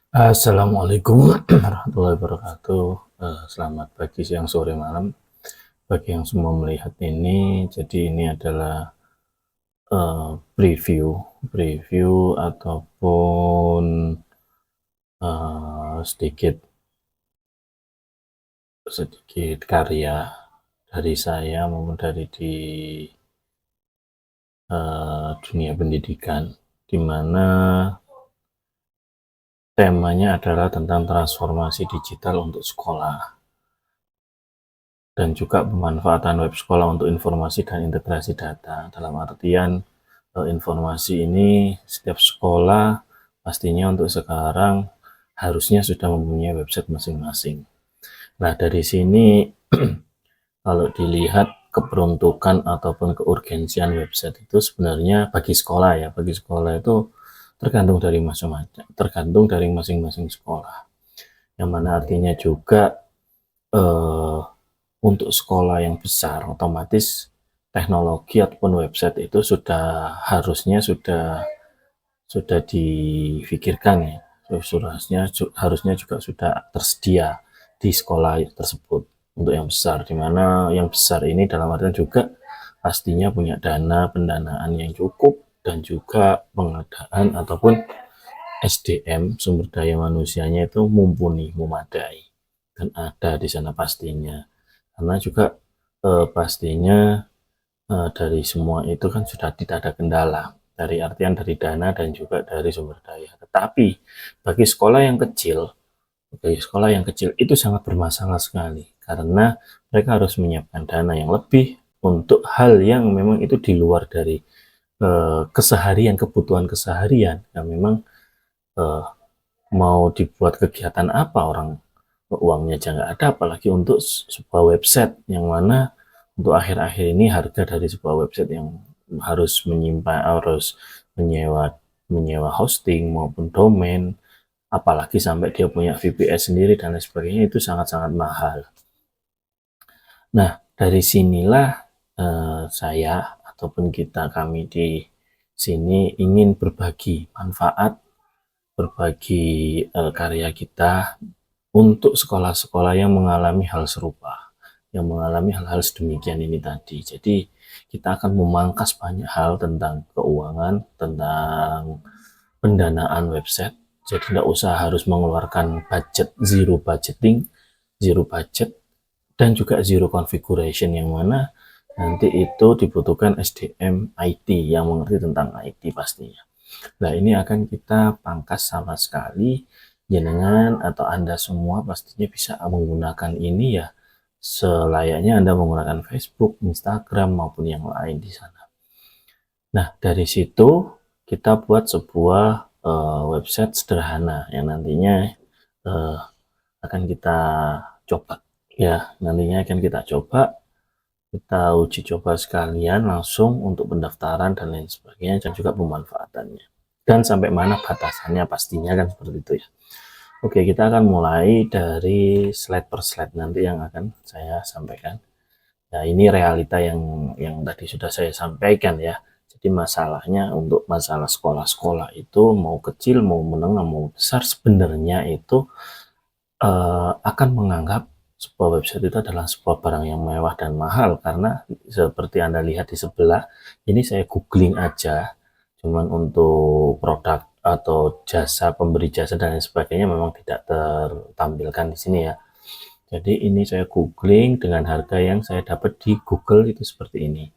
Assalamualaikum warahmatullahi wabarakatuh. Selamat pagi, siang, sore, malam. Bagi yang semua melihat ini, jadi ini adalah preview, preview ataupun sedikit sedikit karya dari saya maupun dari di dunia pendidikan, di mana temanya adalah tentang transformasi digital untuk sekolah dan juga pemanfaatan web sekolah untuk informasi dan integrasi data. Dalam artian informasi ini setiap sekolah pastinya untuk sekarang harusnya sudah mempunyai website masing-masing. Nah, dari sini kalau dilihat keperuntukan ataupun keurgensian website itu sebenarnya bagi sekolah ya, bagi sekolah itu tergantung dari masing-masing sekolah. Yang mana artinya juga eh, untuk sekolah yang besar otomatis teknologi ataupun website itu sudah difikirkan ya, harusnya juga sudah tersedia di sekolah tersebut untuk yang besar, di mana yang besar ini dalam artian juga pastinya punya pendanaan yang cukup dan juga pengadaan ataupun SDM sumber daya manusianya itu mumpuni, memadai dan ada di sana pastinya. Karena juga pastinya dari semua itu kan sudah tidak ada kendala dari artian dari dana dan juga dari sumber daya. Tetapi bagi sekolah yang kecil itu sangat bermasalah sekali karena mereka harus menyiapkan dana yang lebih untuk hal yang memang itu di luar dari keseharian, kebutuhan keseharian yang memang eh, mau dibuat kegiatan apa orang uangnya aja nggak ada, apalagi untuk sebuah website yang mana untuk akhir-akhir ini harga dari sebuah website yang harus menyewa menyewa hosting maupun domain, apalagi sampai dia punya VPS sendiri dan lain sebagainya, itu sangat-sangat mahal. Nah, dari sinilah saya ataupun kami di sini ingin berbagi manfaat, berbagi karya kita untuk sekolah-sekolah yang mengalami hal serupa, yang mengalami hal-hal sedemikian ini tadi. Jadi kita akan memangkas banyak hal tentang keuangan, tentang pendanaan website. Jadi tidak usah harus mengeluarkan budget, zero budget, dan juga zero configuration, yang mana nanti itu dibutuhkan SDM IT yang mengerti tentang IT pastinya. Nah, ini akan kita pangkas sama sekali. Jenengan atau Anda semua pastinya bisa menggunakan ini ya selayaknya Anda menggunakan Facebook, Instagram maupun yang lain di sana. Nah, dari situ kita buat sebuah website sederhana yang nantinya uh, akan kita coba ya, nantinya akan kita coba, kita uji coba sekalian langsung untuk pendaftaran dan lain sebagainya dan juga pemanfaatannya. Dan sampai mana batasannya pastinya kan seperti itu ya. Oke, kita akan mulai dari slide per slide nanti yang akan saya sampaikan. Nah, ini realita yang tadi sudah saya sampaikan ya. Jadi masalahnya untuk masalah sekolah-sekolah itu mau kecil, mau menengah, mau besar sebenarnya itu akan menganggap sebuah website itu adalah sebuah barang yang mewah dan mahal karena seperti Anda lihat di sebelah, ini saya googling aja, cuman untuk produk atau jasa, pemberi jasa dan lain sebagainya memang tidak tertampilkan di sini ya. Jadi ini saya googling dengan harga yang saya dapat di Google itu seperti ini.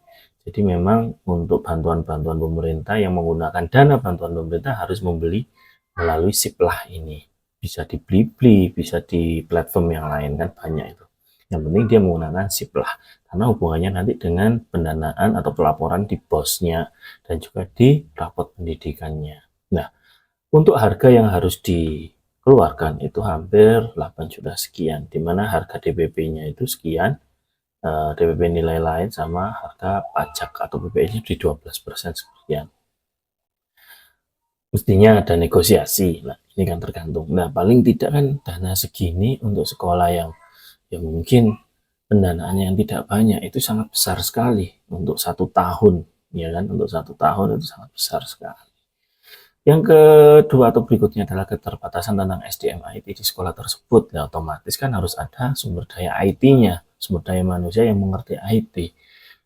Jadi memang untuk bantuan-bantuan pemerintah yang menggunakan dana bantuan pemerintah harus membeli melalui Siplah ini. Bisa di Blibli, bisa di platform yang lain kan banyak itu. Yang penting dia menggunakan Siplah karena hubungannya nanti dengan pendanaan atau pelaporan di BOS-nya dan juga di rapot pendidikannya. Nah, untuk harga yang harus dikeluarkan itu hampir 8 juta sekian, di mana harga DPP-nya itu sekian, DPP nilai lain sama harga pajak atau PPN-nya di 12% sekian. Mestinya ada negosiasi. Nah, ini kan tergantung. Nah, paling tidak kan dana segini untuk sekolah yang mungkin pendanaannya yang tidak banyak itu sangat besar sekali untuk 1 tahun, ya kan? Untuk 1 tahun itu sangat besar sekali. Yang kedua atau berikutnya adalah keterbatasan tentang SDM IT di sekolah tersebut. Ya, otomatis kan harus ada sumber daya IT-nya, sumber daya manusia yang mengerti IT.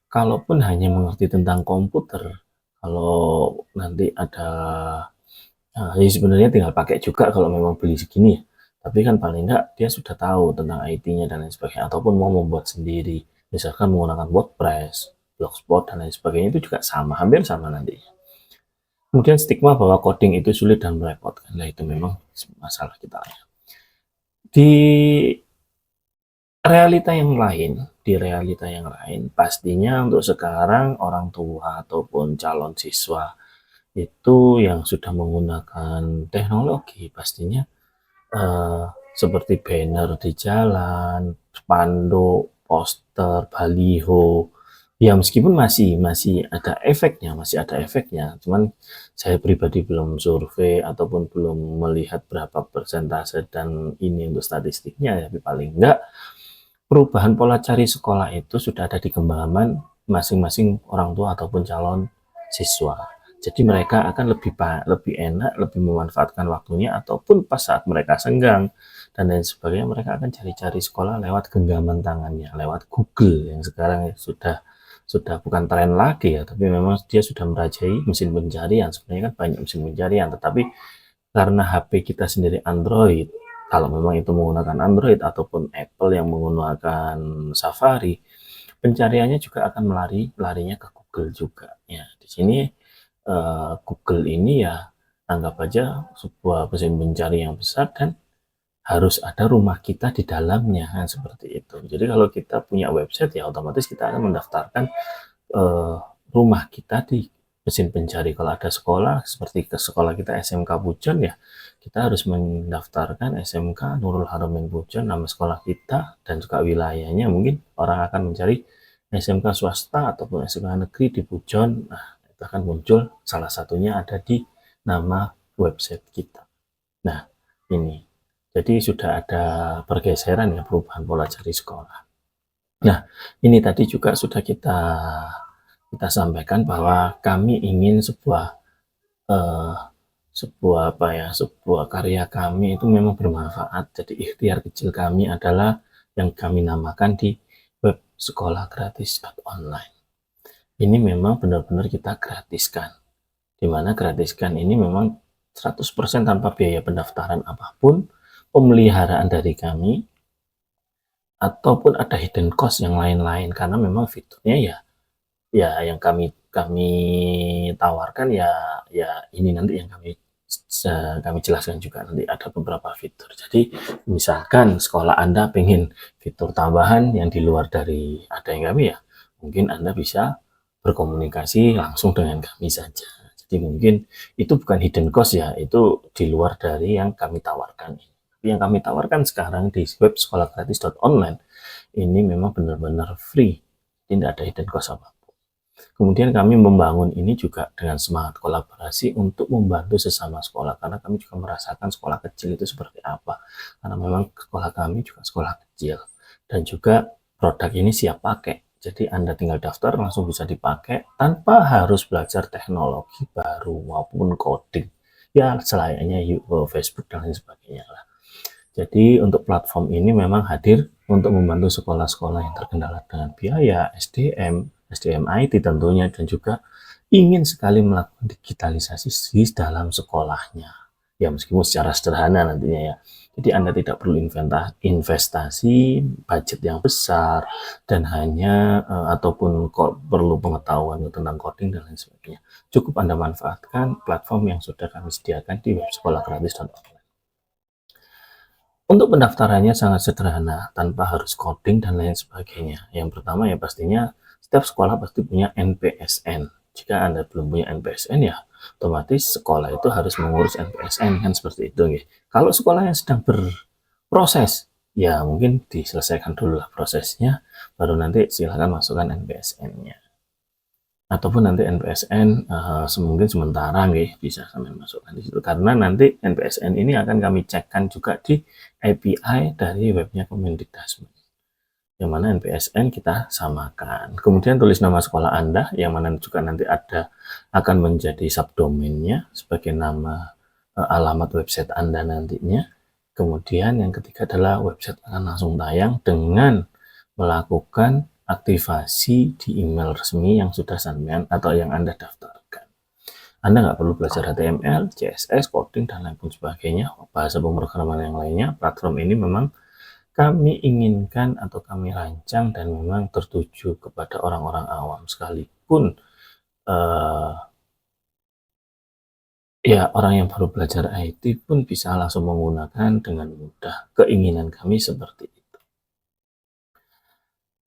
Kalaupun hanya mengerti tentang komputer, kalau nanti ada, ya sebenarnya tinggal pakai juga kalau memang beli segini ya. Tapi kan paling enggak dia sudah tahu tentang IT-nya dan lain sebagainya, ataupun mau membuat sendiri, misalkan menggunakan WordPress, Blogspot dan lain sebagainya, itu juga sama, hampir sama nantinya. Kemudian stigma bahwa coding itu sulit dan merepotkan, nah itu memang masalah kita ya. Di realita yang lain, pastinya untuk sekarang orang tua ataupun calon siswa itu yang sudah menggunakan teknologi pastinya seperti banner di jalan, spanduk, poster, baliho. Ya meskipun masih ada efeknya, cuman saya pribadi belum survei ataupun belum melihat berapa persentase dan ini untuk statistiknya, tapi paling enggak perubahan pola cari sekolah itu sudah ada di genggaman masing-masing orang tua ataupun calon siswa. Jadi mereka akan lebih enak, lebih memanfaatkan waktunya, ataupun pas saat mereka senggang dan lain sebagainya, mereka akan cari-cari sekolah lewat genggaman tangannya, lewat Google yang sekarang sudah bukan tren lagi ya, tapi memang dia sudah merajai mesin pencarian. Sebenarnya kan banyak mesin pencarian, tetapi karena HP kita sendiri Android, kalau memang itu menggunakan Android ataupun Apple yang menggunakan Safari, pencariannya juga akan larinya ke Google juga. Ya, di sini Google ini ya anggap aja sebuah mesin pencari yang besar, dan harus ada rumah kita di dalamnya kan, seperti itu. Jadi kalau kita punya website ya otomatis kita akan mendaftarkan eh, rumah kita di mesin pencari. Kalau ada sekolah seperti ke sekolah kita SMK Pujon ya, kita harus mendaftarkan SMK Nurul Haromin Pujon, nama sekolah kita dan juga wilayahnya. Mungkin orang akan mencari SMK swasta ataupun SMK negeri di Pujon. Nah, itu akan muncul salah satunya ada di nama website kita. Nah, ini. Jadi sudah ada pergeseran ya, perubahan pola cari sekolah. Nah, ini tadi juga sudah kita sampaikan bahwa kami ingin eh, sebuah karya kami itu memang bermanfaat. Jadi ikhtiar kecil kami adalah yang kami namakan di web sekolah gratis.online. Ini memang benar-benar kita gratiskan. Di mana gratiskan ini memang 100% tanpa biaya pendaftaran apapun, pemeliharaan dari kami, ataupun ada hidden cost yang lain-lain, karena memang fiturnya ya yang kami kami tawarkan ya ini nanti yang kami jelaskan juga, nanti ada beberapa fitur. Jadi misalkan sekolah Anda pengen fitur tambahan yang di luar dari ada yang kami, ya mungkin Anda bisa berkomunikasi langsung dengan kami saja. Jadi mungkin itu bukan hidden cost ya, itu di luar dari yang kami tawarkan. Tapi yang kami tawarkan sekarang di web sekolahgratis.online ini memang benar-benar free, tidak ada hidden cost apa. Kemudian kami membangun ini juga dengan semangat kolaborasi untuk membantu sesama sekolah, karena kami juga merasakan sekolah kecil itu seperti apa. Karena memang sekolah kami juga sekolah kecil, dan juga produk ini siap pakai. Jadi Anda tinggal daftar langsung bisa dipakai tanpa harus belajar teknologi baru maupun coding. Ya selayaknya Facebook dan lain sebagainya lah. Jadi untuk platform ini memang hadir untuk membantu sekolah-sekolah yang terkendala dengan biaya, SDM IT tentunya, dan juga ingin sekali melakukan digitalisasi di dalam sekolahnya. Ya meskipun secara sederhana nantinya ya. Jadi Anda tidak perlu investasi budget yang besar dan hanya ataupun perlu pengetahuan tentang coding dan lain sebagainya. Cukup Anda manfaatkan platform yang sudah kami sediakan di web sekolah gratis.online. Untuk pendaftarannya sangat sederhana, tanpa harus coding dan lain sebagainya. Yang pertama ya pastinya setiap sekolah pasti punya NPSN. Jika Anda belum punya NPSN ya otomatis sekolah itu harus mengurus NPSN kan, seperti itu. Ya. Kalau sekolah yang sedang berproses, ya mungkin diselesaikan dulu lah prosesnya, baru nanti silahkan masukkan NPSN-nya. Ataupun nanti NPSN mungkin sementara nih bisa sampai masukkan di situ, karena nanti NPSN ini akan kami cekkan juga di API dari webnya Kemendikbud. yang mana NPSN kita samakan. Kemudian tulis nama sekolah Anda, yang mana juga nanti akan menjadi subdomainnya sebagai nama alamat website Anda nantinya. Kemudian yang ketiga adalah website akan langsung tayang dengan melakukan aktivasi di email resmi yang sudah sampean atau yang Anda daftarkan. Anda nggak perlu belajar HTML, CSS, coding, dan lain sebagainya, bahasa pemrograman yang lainnya. Platform ini memang kami inginkan atau kami rancang dan memang tertuju kepada orang-orang awam, sekalipun ya orang yang baru belajar IT pun bisa langsung menggunakan dengan mudah. Keinginan kami seperti itu.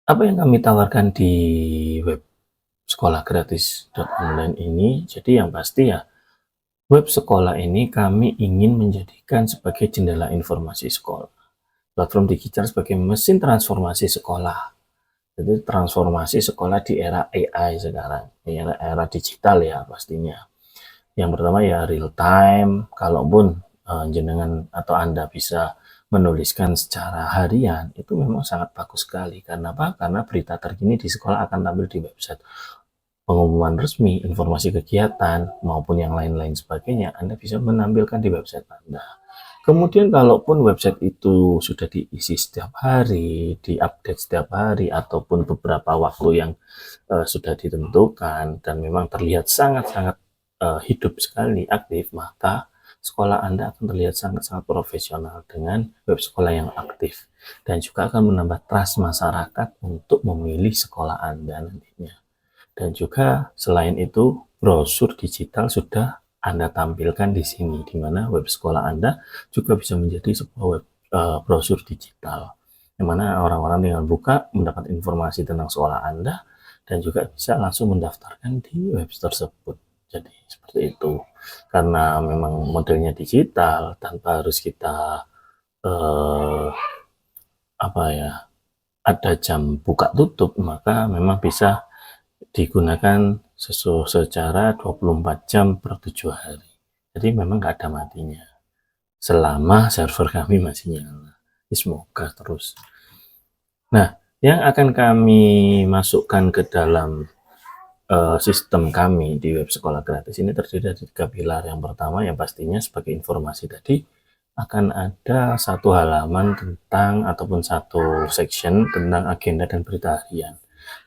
Apa yang kami tawarkan di web sekolah gratis.online ini, jadi yang pasti ya, web sekolah ini kami ingin menjadikan sebagai jendela informasi sekolah. Platform digital sebagai mesin transformasi sekolah. Jadi transformasi sekolah di era AI sekarang, era digital ya pastinya. Yang pertama ya real time, kalaupun jenengan atau Anda bisa menuliskan secara harian, itu memang sangat bagus sekali. Karena apa? Karena berita terkini di sekolah akan tampil di website. Pengumuman resmi, informasi kegiatan, maupun yang lain-lain sebagainya, Anda bisa menampilkan di website Anda. Kemudian kalaupun website itu sudah diisi setiap hari, diupdate setiap hari, ataupun beberapa waktu yang sudah ditentukan, dan memang terlihat sangat-sangat hidup sekali, aktif, maka sekolah Anda akan terlihat sangat-sangat profesional dengan web sekolah yang aktif. Dan juga akan menambah trust masyarakat untuk memilih sekolah Anda nantinya. Dan juga selain itu, brosur digital sudah Anda tampilkan di sini, di mana web sekolah Anda juga bisa menjadi sebuah brosur digital, yang mana orang-orang tinggal buka, mendapat informasi tentang sekolah Anda, dan juga bisa langsung mendaftarkan di web tersebut. Jadi seperti itu. Karena memang modelnya digital, tanpa harus kita ada jam buka tutup, maka memang bisa digunakan secara 24 jam per 7 hari. Jadi memang nggak ada matinya. Selama server kami masih nyala. Semoga terus. Nah, yang akan kami masukkan ke dalam sistem kami di web sekolah gratis ini terdiri dari 3 pilar. Yang pertama yang pastinya sebagai informasi tadi, akan ada satu halaman tentang ataupun satu section tentang agenda dan berita harian,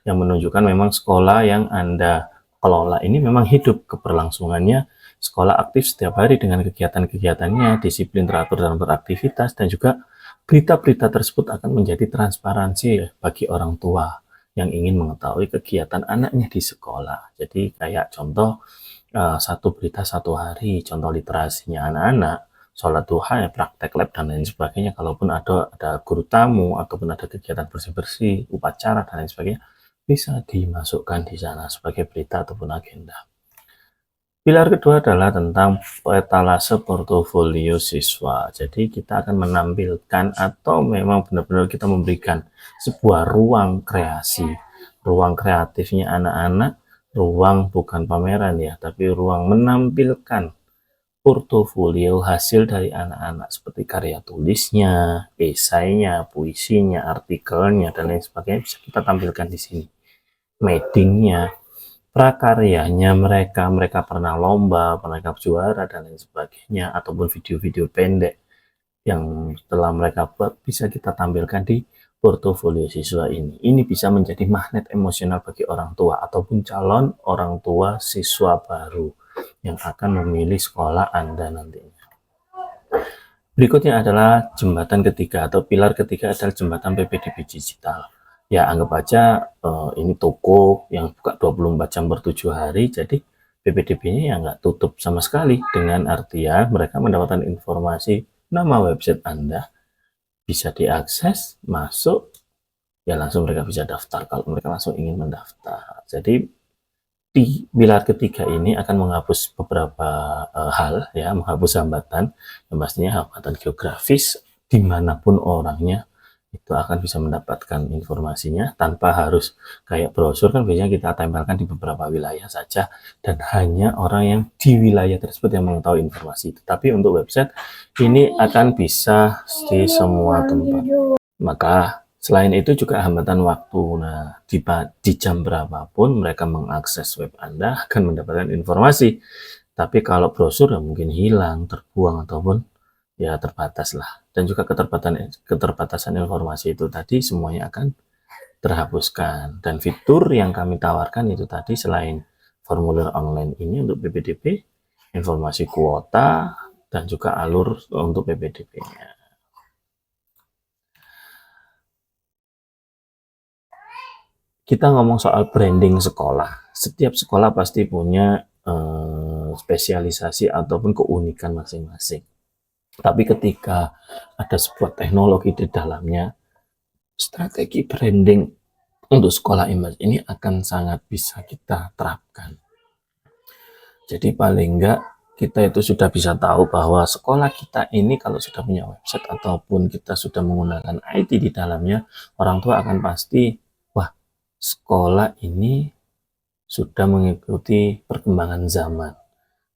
yang menunjukkan memang sekolah yang Anda kelola ini memang hidup keberlangsungannya, sekolah aktif setiap hari dengan kegiatan-kegiatannya, disiplin teratur dalam beraktivitas, dan juga berita-berita tersebut akan menjadi transparansi bagi orang tua yang ingin mengetahui kegiatan anaknya di sekolah. Jadi kayak contoh satu berita satu hari, contoh literasinya anak-anak, sholat duha, ya, praktek lab, dan lain sebagainya. Kalaupun ada guru tamu ataupun ada kegiatan bersih-bersih, upacara, dan lain sebagainya, bisa dimasukkan di sana sebagai berita ataupun agenda. Pilar kedua adalah tentang etalase portofolio siswa. Jadi kita akan menampilkan atau memang benar-benar kita memberikan sebuah ruang kreasi, ruang kreatifnya anak-anak, ruang bukan pameran ya, tapi ruang menampilkan portofolio hasil dari anak-anak seperti karya tulisnya, esainya, puisinya, artikelnya, dan lain sebagainya bisa kita tampilkan di sini. Madingnya, prakaryanya mereka pernah lomba, pernah juara, dan lain sebagainya, ataupun video-video pendek yang setelah mereka buat bisa kita tampilkan di portofolio siswa ini. Ini bisa menjadi magnet emosional bagi orang tua ataupun calon orang tua siswa baru yang akan memilih sekolah Anda nantinya. Berikutnya adalah jembatan ketiga atau pilar ketiga adalah jembatan PPDB digital. Ya anggap aja ini toko yang buka 24 jam per 7 hari, jadi PPDB-nya ya nggak tutup sama sekali, dengan artian mereka mendapatkan informasi nama website Anda, bisa diakses, masuk, ya langsung mereka bisa daftar kalau mereka langsung ingin mendaftar. Jadi di pilar ketiga ini akan menghapus beberapa hal ya, menghapus hambatan, yang pastinya hambatan geografis, dimanapun orangnya itu akan bisa mendapatkan informasinya tanpa harus kayak brosur kan biasanya kita tempelkan di beberapa wilayah saja dan hanya orang yang di wilayah tersebut yang mengetahui informasi itu. Tapi untuk website ini akan bisa di semua tempat. Maka Selain itu juga hambatan waktu. Nah, di jam berapapun mereka mengakses web Anda akan mendapatkan informasi. Tapi kalau brosur ya mungkin hilang, terbuang, ataupun ya terbatas lah. Dan juga keterbatasan informasi itu tadi semuanya akan terhapuskan. Dan fitur yang kami tawarkan itu tadi selain formulir online ini untuk PPDB, informasi kuota, dan juga alur untuk PPDB-nya. Kita ngomong soal branding sekolah. Setiap sekolah pasti punya spesialisasi ataupun keunikan masing-masing. Tapi ketika ada sebuah teknologi di dalamnya, strategi branding untuk sekolah Imas ini akan sangat bisa kita terapkan. Jadi paling enggak kita itu sudah bisa tahu bahwa sekolah kita ini kalau sudah punya website ataupun kita sudah menggunakan IT di dalamnya, orang tua akan pasti, wah, sekolah ini sudah mengikuti perkembangan zaman.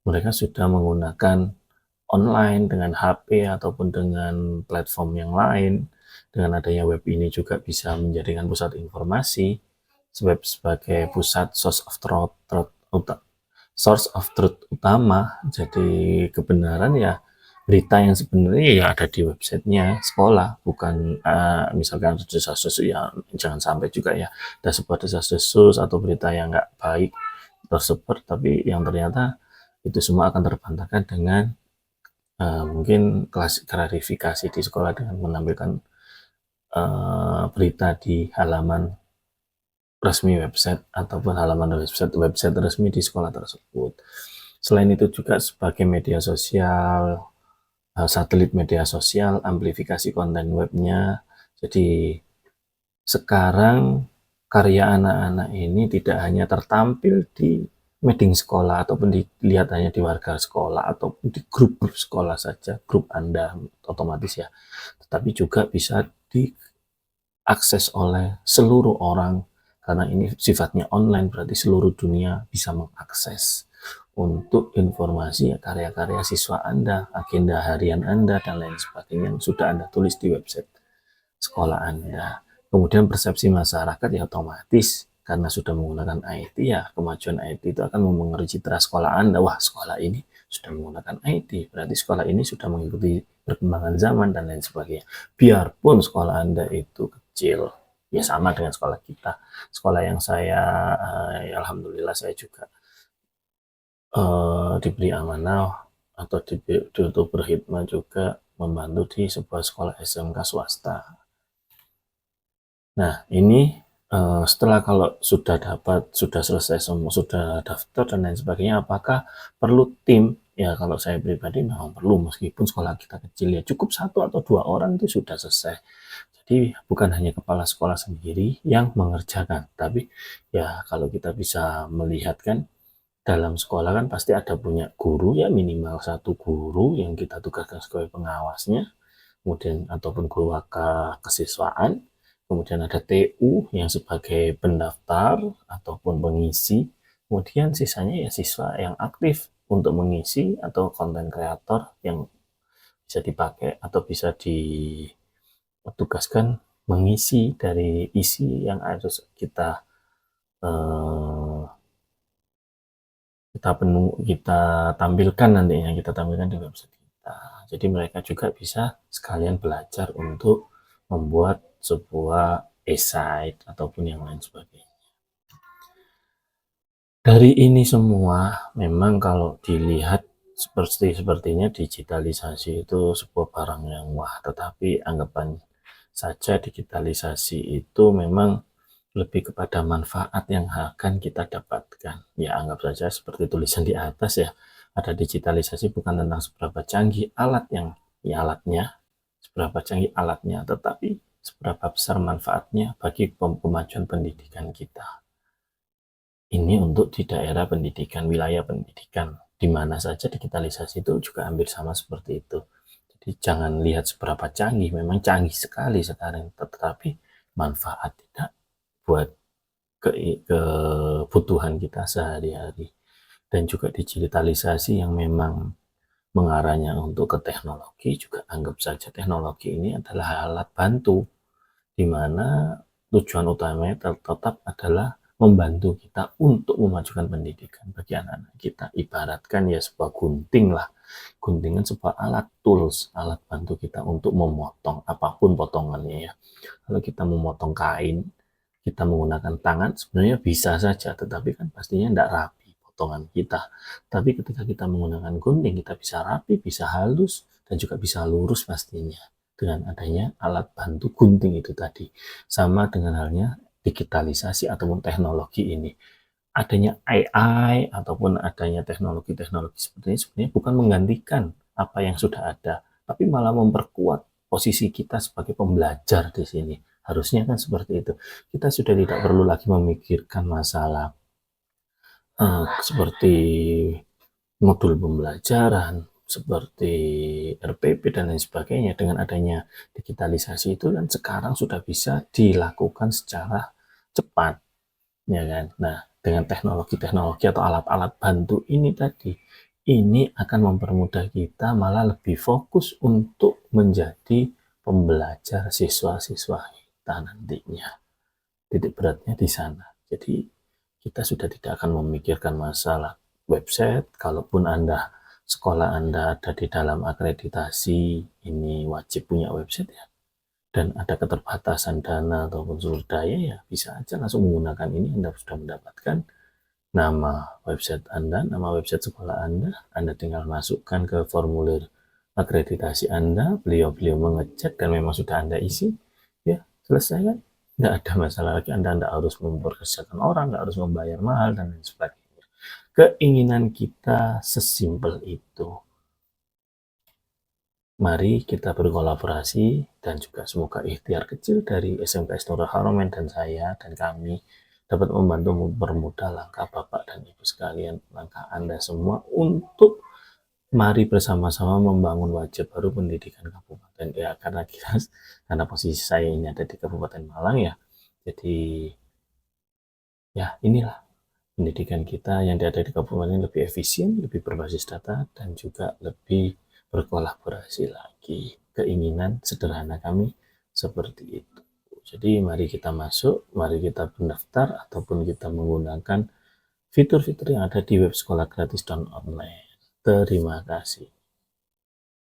Mereka sudah menggunakan online dengan HP ataupun dengan platform yang lain. Dengan adanya web ini juga bisa menjadikan pusat informasi, sebagai pusat source of truth utama. Jadi kebenaran ya, berita yang sebenarnya ya ada di websitenya sekolah, bukan misalkan ada desas-desus, ya jangan sampai juga ya ada sebuah desas-desus atau berita yang nggak baik tersebar, tapi yang ternyata itu semua akan terbantahkan dengan mungkin klarifikasi di sekolah dengan menampilkan berita di halaman resmi website ataupun halaman website resmi di sekolah tersebut. Selain itu juga sebagai media sosial, satelit media sosial, amplifikasi konten webnya. Jadi sekarang karya anak-anak ini tidak hanya tertampil di meeting sekolah ataupun dilihat hanya di warga sekolah ataupun di grup-grup sekolah saja, grup Anda otomatis ya, tetapi juga bisa diakses oleh seluruh orang karena ini sifatnya online, berarti seluruh dunia bisa mengakses untuk informasi ya, karya-karya siswa Anda, agenda harian Anda, dan lain sebagainya yang sudah Anda tulis di website sekolah Anda. Kemudian persepsi masyarakat ya otomatis karena sudah menggunakan IT, ya kemajuan IT itu akan mempengaruhi citra sekolah Anda. Wah, sekolah ini sudah menggunakan IT, berarti sekolah ini sudah mengikuti perkembangan zaman dan lain sebagainya. Biarpun sekolah Anda itu kecil, ya sama dengan sekolah kita. Sekolah yang saya, ya alhamdulillah saya juga diberi amanah atau untuk berkhidmat juga membantu di sebuah sekolah SMK swasta. Nah, ini setelah kalau sudah selesai semua, sudah daftar dan lain sebagainya, apakah perlu tim? Ya, kalau saya pribadi memang perlu, meskipun sekolah kita kecil ya, cukup 1 atau 2 orang itu sudah selesai. Jadi bukan hanya kepala sekolah sendiri yang mengerjakan, tapi ya kalau kita bisa melihat kan, dalam sekolah kan pasti ada punya guru ya, minimal 1 guru yang kita tugaskan sebagai pengawasnya, kemudian ataupun guru kesiswaan, kemudian ada TU yang sebagai pendaftar ataupun pengisi, kemudian sisanya ya siswa yang aktif untuk mengisi atau konten kreator yang bisa dipakai atau bisa ditugaskan mengisi dari isi yang harus kita tampilkan nantinya, kita tampilkan di website kita. Jadi mereka juga bisa sekalian belajar untuk membuat sebuah esai ataupun yang lain sebagainya. Dari ini semua memang kalau dilihat sepertinya digitalisasi itu sebuah barang yang wah, tetapi anggapan saja digitalisasi itu memang lebih kepada manfaat yang akan kita dapatkan. Ya anggap saja seperti tulisan di atas ya, ada digitalisasi bukan tentang seberapa canggih alatnya, seberapa canggih alatnya, tetapi seberapa besar manfaatnya bagi kemajuan pendidikan kita. Ini untuk di daerah pendidikan, wilayah pendidikan, di mana saja digitalisasi itu juga hampir sama seperti itu. Jadi jangan lihat seberapa canggih, memang canggih sekali sekarang, tetapi manfaat tidak buat kebutuhan kita sehari-hari. Dan juga digitalisasi yang memang mengarahnya untuk ke teknologi, juga anggap saja teknologi ini adalah alat bantu di mana tujuan utamanya tetap adalah membantu kita untuk memajukan pendidikan bagi anak-anak kita. Ibaratkan ya sebuah gunting lah. Gunting kan sebuah alat tools, alat bantu kita untuk memotong apapun potongannya ya. Kalau kita memotong kain, kita menggunakan tangan sebenarnya bisa saja, tetapi kan pastinya tidak rapi potongan kita. Tapi ketika kita menggunakan gunting, kita bisa rapi, bisa halus, dan juga bisa lurus pastinya dengan adanya alat bantu gunting itu tadi. Sama dengan halnya digitalisasi ataupun teknologi ini. Adanya AI ataupun adanya teknologi-teknologi seperti ini sebenarnya bukan menggantikan apa yang sudah ada, tapi malah memperkuat posisi kita sebagai pembelajar di sini. Harusnya kan seperti itu. Kita sudah tidak perlu lagi memikirkan masalah seperti modul pembelajaran, seperti RPP dan lain sebagainya. Dengan adanya digitalisasi itu kan sekarang sudah bisa dilakukan secara cepat, ya kan? Nah, dengan teknologi-teknologi atau alat-alat bantu ini tadi, ini akan mempermudah kita malah lebih fokus untuk menjadi pembelajar siswa-siswa kita nantinya. Titik beratnya di sana. Jadi kita sudah tidak akan memikirkan masalah website. Kalaupun sekolah Anda ada di dalam akreditasi, ini wajib punya website ya, dan ada keterbatasan dana ataupun sumber daya, ya bisa aja langsung menggunakan ini. Anda sudah mendapatkan nama website Anda, nama website sekolah Anda tinggal masukkan ke formulir akreditasi Anda, beliau mengecek dan memang sudah Anda isi, ya selesai kan? Tidak ada masalah lagi, Anda tidak harus mempekerjakan orang, tidak harus membayar mahal dan lain sebagainya. Keinginan kita sesimpel itu. Mari kita berkolaborasi dan juga semoga ikhtiar kecil dari SMKS Nurul Haromen dan saya dan kami dapat membantu mempermudah langkah Bapak dan Ibu sekalian, langkah Anda semua untuk mari bersama-sama membangun wajah baru pendidikan kabupaten ya, karena posisi saya ini ada di Kabupaten Malang ya. Jadi ya inilah pendidikan kita yang ada di kabupaten ini lebih efisien, lebih berbasis data, dan juga lebih berkolaborasi lagi. Keinginan sederhana kami seperti itu. Jadi mari kita masuk, mari kita mendaftar ataupun kita menggunakan fitur-fitur yang ada di web sekolah gratis dan online. Terima kasih.